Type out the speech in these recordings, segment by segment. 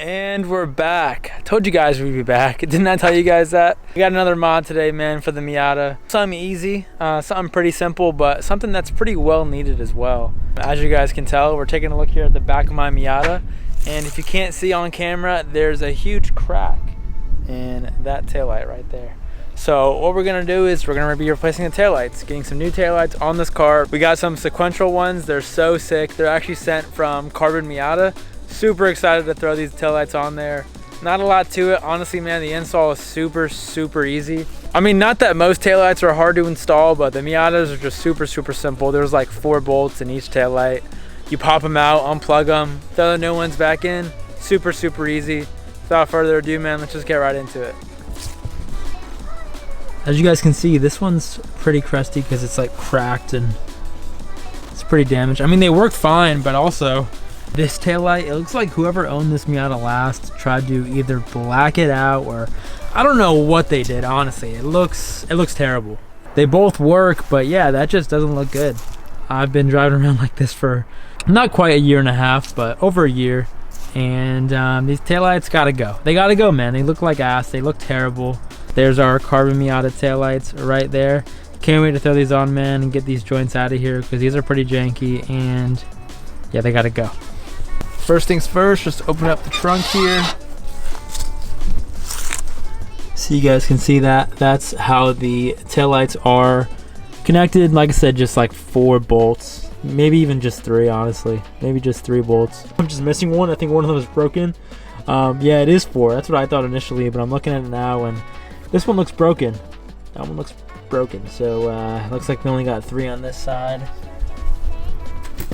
And we're back. I told you guys we'd be back. Didn't I tell you guys that? We got another mod today, man, for the Miata. Something easy, something pretty simple, but something that's pretty well needed as well. As you guys can tell, we're taking a look here at the back of my Miata. And if you can't see on camera, there's a huge crack in that taillight right there. So what we're gonna do is we're gonna be replacing the taillights, getting some new taillights on this car. We got some sequential ones. They're so sick. They're actually sent from Carbon Miata. Super excited to throw these taillights on there. Not a lot to it. Honestly, man, the install is super easy. I mean, not that most taillights are hard to install, but the Miatas are just super simple. There's like 4 bolts in each taillight. You pop them out, unplug them, throw the new ones back in. Super easy. Without further ado, man, let's just get right into it. As you guys can see, this one's pretty crusty because it's like cracked and it's pretty damaged. I mean, they work fine, but also this taillight, it looks like whoever owned this Miata last tried to either black it out or I don't know what they did, honestly. It looks terrible. They both work, but yeah, that just doesn't look good. I've been driving around like this for not quite a year and a half, but over a year. And these taillights gotta go. They gotta go, man. They look like ass. They look terrible. There's our Carbon Miata taillights right there. Can't wait to throw these on, man, and get these joints out of here because these are pretty janky and yeah, they gotta go. First things first, just open up the trunk here. So you guys can see that. That's how the taillights are connected. Like I said, just like 4 bolts. Maybe even just 3, honestly. Maybe just 3 bolts. I'm just missing one. I think one of them is broken. Yeah, it is 4. That's what I thought initially, but I'm looking at it now and this one looks broken. That one looks broken. So looks like we only got 3 on this side.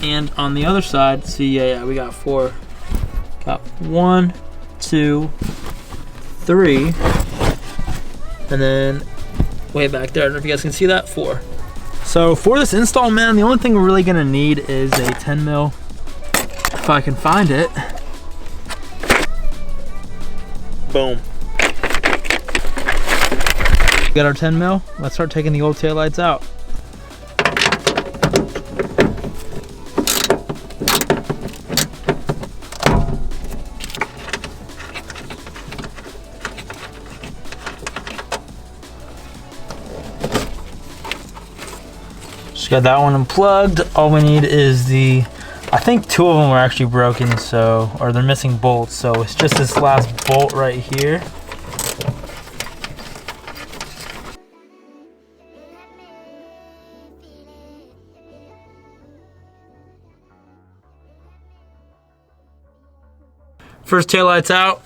And on the other side, see, yeah, we got 4. Got 1, 2, 3, and then way back there, I don't know if you guys can see that, 4. So for this install, man, the only thing we're really gonna need is a 10 mil, if I can find it. Boom. Got our 10 mil. Let's start taking the old taillights out. Just got that one unplugged. All we need is I think 2 of them are actually broken, so, or they're missing bolts, so it's just this last bolt right here. First taillight's out.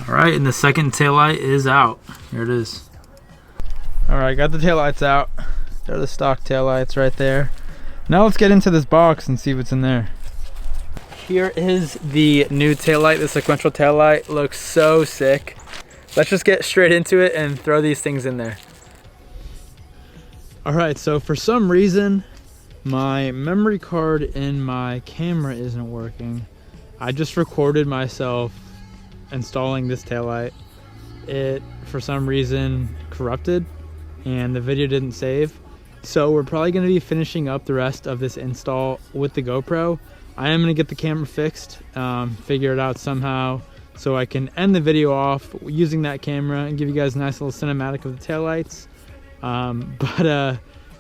All right, and the second taillight is out. Here it is. All right, got the taillights out. They're the stock taillights right there. Now let's get into this box and see what's in there. Here is the new taillight, the sequential taillight. Looks so sick. Let's just get straight into it and throw these things in there. All right, so for some reason, my memory card in my camera isn't working. I just recorded myself installing this taillight. It, for some reason, corrupted and the video didn't save. So we're probably going to be finishing up the rest of this install with the GoPro. I am going to get the camera fixed, figure it out somehow so I can end the video off using that camera and give you guys a nice little cinematic of the taillights.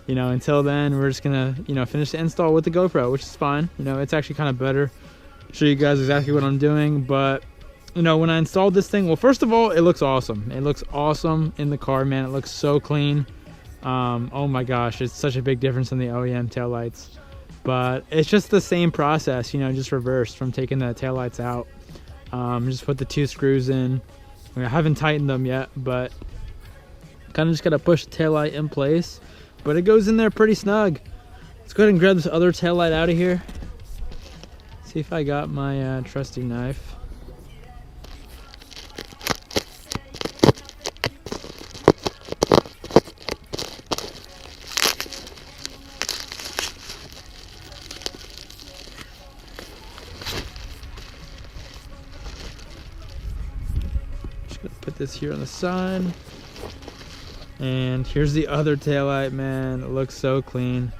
You know, until then, we're just going to, you know, finish the install with the GoPro, which is fine. You know, it's actually kind of better. Show you guys exactly what I'm doing. But, you know, when I installed this thing, well, first of all, it looks awesome. It looks awesome in the car, man. It looks so clean. Oh my gosh, it's such a big difference in the OEM taillights. But it's just the same process, you know, just reversed from taking the taillights out. Just put the 2 screws in. I haven't tightened them yet, but kind of just got to push the taillight in place. But it goes in there pretty snug. Let's go ahead and grab this other taillight out of here. See if I got my trusty knife. this here on the side. And here's the other taillight, man. It looks so clean.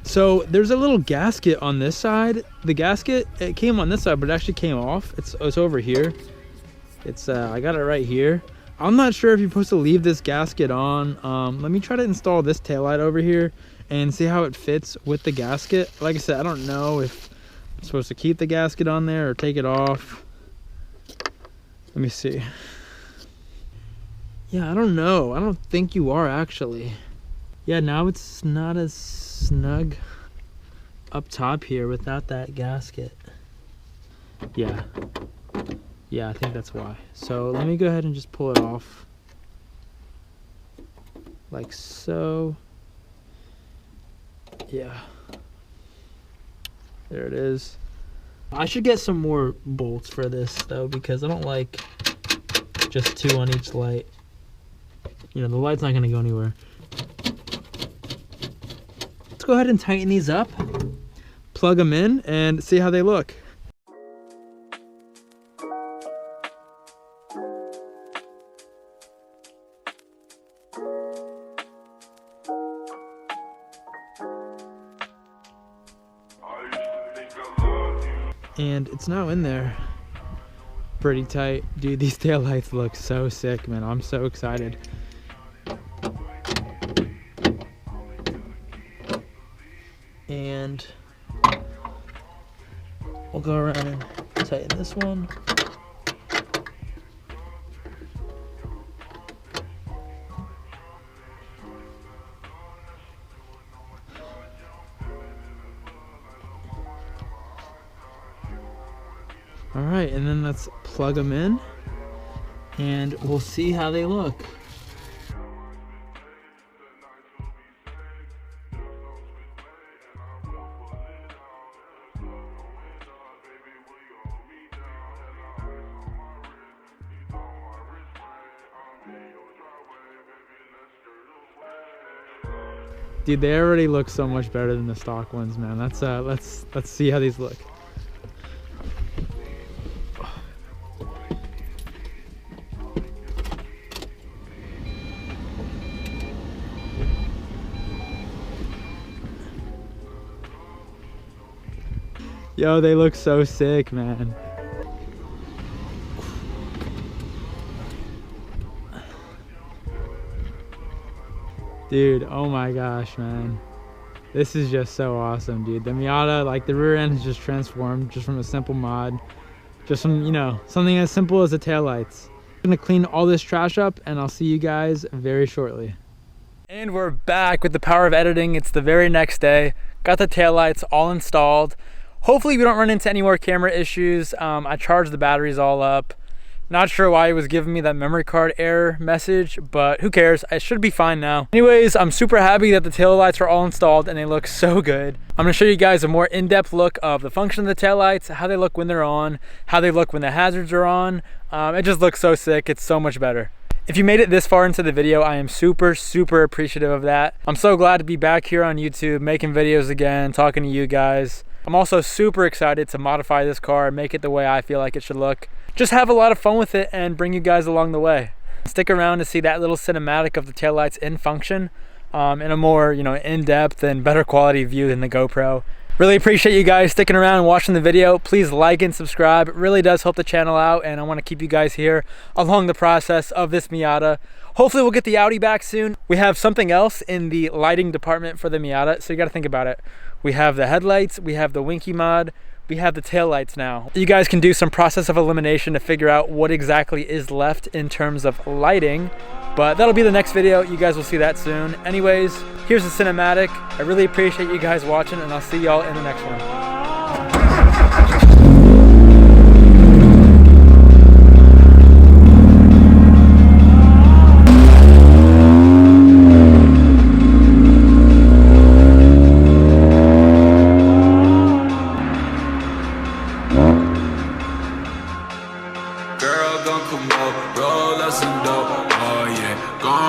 So there's a little gasket on this side. The gasket, it came on this side, but it actually came off. It's over here. It's I got it right here. I'm not sure if you're supposed to leave this gasket on. Let me try to install this taillight over here and see how it fits with the gasket. Like I said, I don't know if I'm supposed to keep the gasket on there or take it off. Let me see. Yeah, I don't know. I don't think you are actually. Yeah, now it's not as snug up top here without that gasket. Yeah, I think that's why. So let me go ahead and just pull it off like so. Yeah, there it is. I should get some more bolts for this though, because I don't like just 2 on each light. You know, the light's not gonna go anywhere. Let's go ahead and tighten these up, plug them in, and see how they look. And it's now in there pretty tight. Dude, these taillights look so sick, man. I'm so excited. And we'll go around and tighten this one. All right, and then let's plug them in and we'll see how they look. Dude, they already look so much better than the stock ones, man. Let's see how these look. Yo, they look so sick, man. Dude, oh my gosh, man. This is just so awesome, dude. The Miata, like the rear end has just transformed just from a simple mod. Just from, you know, something as simple as the taillights. I'm gonna clean all this trash up and I'll see you guys very shortly. And we're back with the power of editing. It's the very next day. Got the taillights all installed. Hopefully we don't run into any more camera issues. I charged the batteries all up. Not sure why it was giving me that memory card error message, but who cares? I should be fine now. Anyways, I'm super happy that the taillights are all installed and they look so good. I'm gonna show you guys a more in-depth look of the function of the taillights, how they look when they're on, how they look when the hazards are on. It just looks so sick. It's so much better. If you made it this far into the video, I am super appreciative of that. I'm so glad to be back here on YouTube, making videos again, talking to you guys. I'm also super excited to modify this car and make it the way I feel like it should look. Just have a lot of fun with it and bring you guys along the way. Stick around to see that little cinematic of the taillights in function in a more, you know, in-depth and better quality view than the GoPro. Really appreciate you guys sticking around and watching the video. Please like and subscribe. It really does help the channel out, and I want to keep you guys here along the process of this Miata. Hopefully we'll get the Audi back soon. We have something else in the lighting department for the Miata, so you got to think about it. We have the headlights, we have the Winky mod, we have the taillights now. You guys can do some process of elimination to figure out what exactly is left in terms of lighting, but that'll be the next video. You guys will see that soon. Anyways, here's the cinematic. I really appreciate you guys watching, and I'll see y'all in the next one.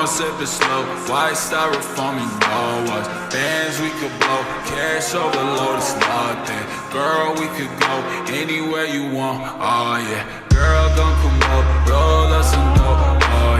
Sip it slow, white styrofoam, you know us. Bands we could blow, cash overload, it's nothing. Girl, we could go anywhere you want, oh yeah. Girl, gon' come up, roll us some dope, oh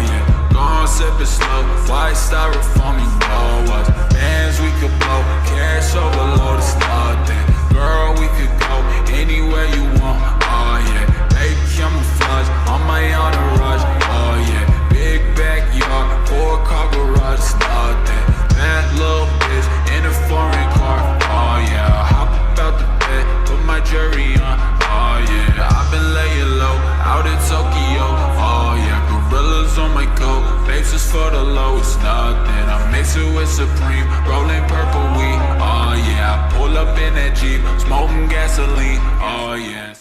white styrofoam, you know us. Bands we could blow, cash overload, it's nothing. Girl, we could go anywhere you want, oh yeah. Make camouflage on my entourage, oh yeah. Big backyard, 4-car garage, it's nothing. Bad little bitch in a foreign car, oh yeah. Hop out the bed, put my jury on, oh yeah. I've been laying low, out in Tokyo, oh yeah. Gorillas on my coat, faces for the low, it's nothing. I mix it with Supreme, rolling purple weed, oh yeah. I pull up in that Jeep, smoking gasoline, oh yeah.